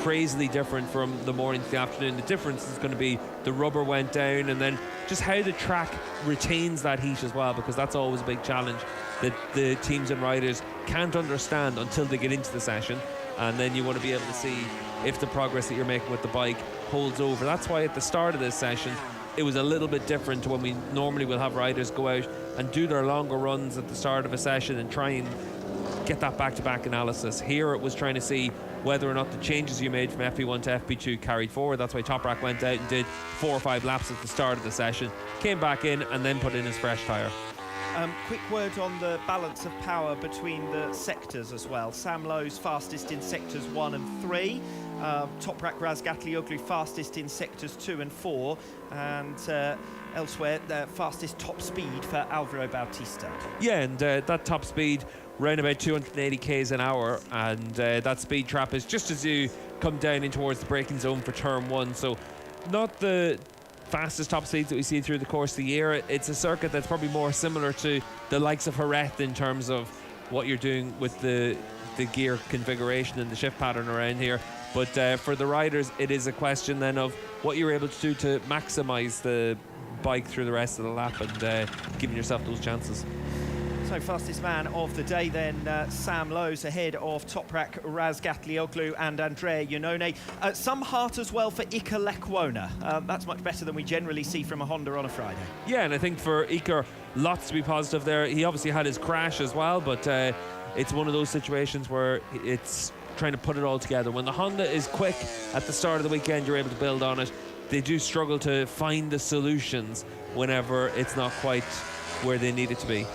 crazily different from the morning to the afternoon. The difference is going to be the rubber went down, and then just how the track retains that heat as well, because that's always a big challenge that the teams and riders can't understand until they get into the session. And then you want to be able to see if the progress that you're making with the bike holds over. That's why at the start of this session it was a little bit different to when we normally will have riders go out and do their longer runs at the start of a session and try and get that back-to-back analysis. Here it was trying to see whether or not the changes you made from FP1 to FP2 carried forward. That's why Toprak went out and did 4 or 5 laps at the start of the session, came back in and then put in his fresh tyre. Quick word on the balance of power between the sectors as well. Sam Lowes fastest in sectors 1 and 3. Toprak Razgatlioglu fastest in sectors 2 and 4. And elsewhere, the fastest top speed for Alvaro Bautista. Yeah, and that top speed around about 280 k's an hour, and that speed trap is just as you come down in towards the braking zone for turn 1. So not the fastest top speeds that we see through the course of the year. It's a circuit that's probably more similar to the likes of Jerez in terms of what you're doing with the gear configuration and the shift pattern around here. But for the riders, it is a question then of what you're able to do to maximise the bike through the rest of the lap and giving yourself those chances. So fastest man of the day then, Sam Lowes ahead of Toprak Razgatlioglu and Andrea Iannone. Some heart as well for Iker Lecuona. That's much better than we generally see from a Honda on a Friday. Yeah, and I think for Iker, lots to be positive there. He obviously had his crash as well, but it's one of those situations where it's trying to put it all together. When the Honda is quick at the start of the weekend, you're able to build on it. They do struggle to find the solutions whenever it's not quite where they need it to be.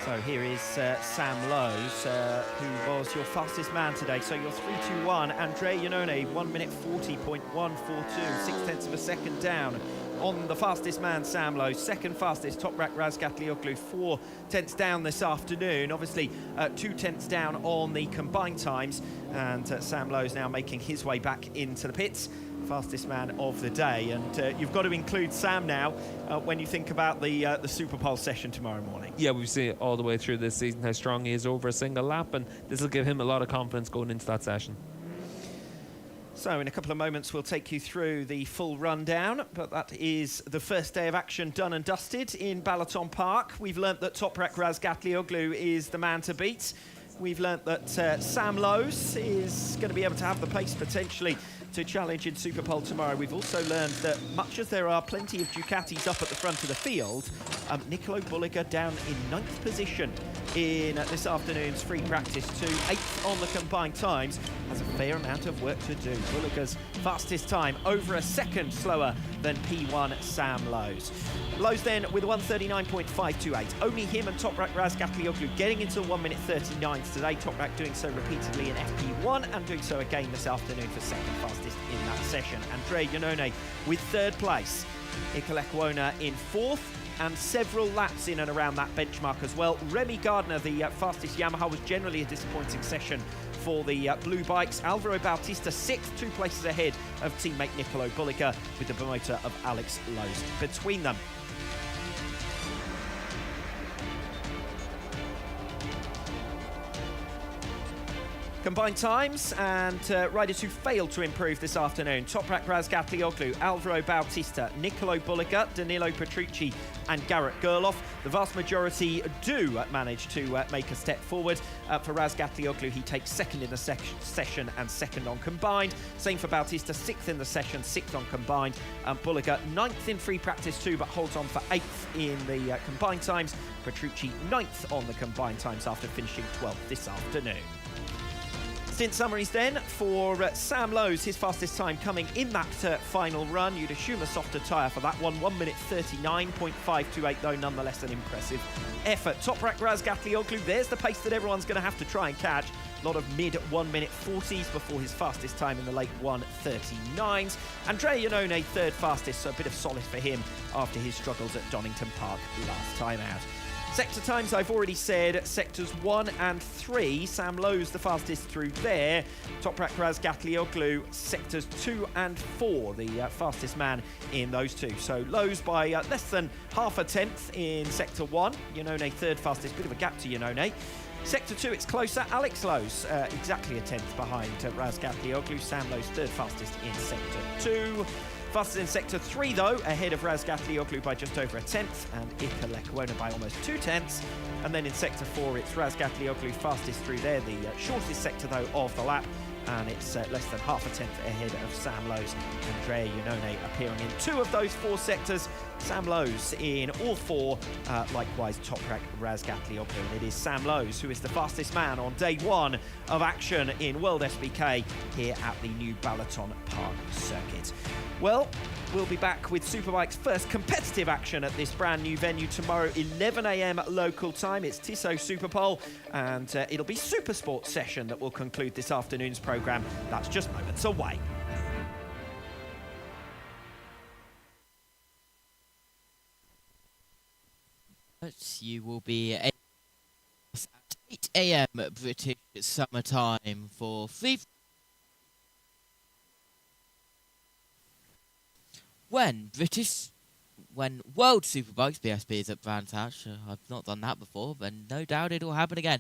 So here is Sam Lowes, who was your fastest man today. So you're 3:21. Andrea Iannone, 1 minute 40.142, 6/10 of a second down on the fastest man, Sam Lowes. Second fastest, Toprak Razgatlioglu, 4/10 down this afternoon. Obviously, 2/10 down on the combined times. And Sam Lowes now making his way back into the pits. Fastest man of the day, and you've got to include Sam now when you think about the Super Pole session tomorrow morning. Yeah, we've seen it all the way through this season how strong he is over a single lap, and this will give him a lot of confidence going into that session. So in a couple of moments we'll take you through the full rundown, but that is the first day of action done and dusted in Balaton Park. We've learnt that Toprak Razgatlioglu is the man to beat. We've learnt that Sam Lowes is going to be able to have the pace potentially to challenge in Super Pole tomorrow. We've also learned that much as there are plenty of Ducatis up at the front of the field, Nicolo Bulliger down in 9th position in this afternoon's free practice to 8th on the combined times has a fair amount of work to do. Bulliger's fastest time over a second slower than P1 Sam Lowes. Lowes then with 1:39.528. Only him and Toprak Razgatlioglu getting into 1 minute 39s today. Toprak doing so repeatedly in FP1 and doing so again this afternoon for second fastest in that session. Andrea Iannone with 3rd place. Iker Lecuona in 4th, and several laps in and around that benchmark as well. Remy Gardner, the fastest Yamaha, was generally a disappointing session for the blue bikes. Alvaro Bautista 6th, 2 places ahead of teammate Nicolo Bulliger with the motor of Alex Lowes between them. Combined times and riders who failed to improve this afternoon. Toprak Razgatlioglu, Alvaro Bautista, Nicolo Bulliga, Danilo Petrucci and Garrett Gerloff. The vast majority do manage to make a step forward. For Razgatlioglu, he takes second in the session and second on combined. Same for Bautista, sixth in the session, sixth on combined. Bulliga, ninth in free practice too, but holds on for eighth in the combined times. Petrucci, ninth on the combined times after finishing 12th this afternoon. Stint summaries then for Sam Lowes, his fastest time coming in that final run. You'd assume a softer tyre for that one. 1 minute 39.528 though, nonetheless an impressive effort. Toprak Razgatlioglu, there's the pace that everyone's going to have to try and catch. A lot of mid 1 minute 40s before his fastest time in the late 1:39s. Andrea Iannone, third fastest, so a bit of solace for him after his struggles at Donington Park last time out. Sector times, I've already said, sectors 1 and 3. Sam Lowes the fastest through there. Toprak Razgatlioglu, sectors 2 and 4, the fastest man in those two. So Lowes by less than half a tenth in sector 1. Iannone third fastest, bit of a gap to Iannone. Sector 2, it's closer. Alex Lowes, exactly a tenth behind Razgatlioglu. Sam Lowes third fastest in sector 2. Fastest in sector 3 though, ahead of Razgatlioglu by just over a tenth, and Ilkka Lecuona by almost 2 tenths. And then in sector 4, it's Razgatlioglu fastest through there, the shortest sector though of the lap, and it's less than half a tenth ahead of Sam Lowes. Andrea Iannone appearing in 2 of those 4 sectors. Sam Lowes in all 4, likewise Toprak Razgatlioglu. And it is Sam Lowes who is the fastest man on day 1 of action in World SBK here at the new Balaton Park circuit. Well, we'll be back with Superbike's first competitive action at this brand new venue tomorrow, 11 AM local time. It's Tissot Superpole, and it'll be Supersports session that will conclude this afternoon's programme. That's just moments away. You will be at 8 AM British summer time for free. When World Superbikes BSB is at Brands Hatch, I've not done that before, but no doubt it'll happen again.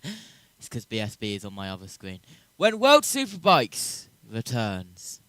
It's because BSB is on my other screen. When World Superbikes returns.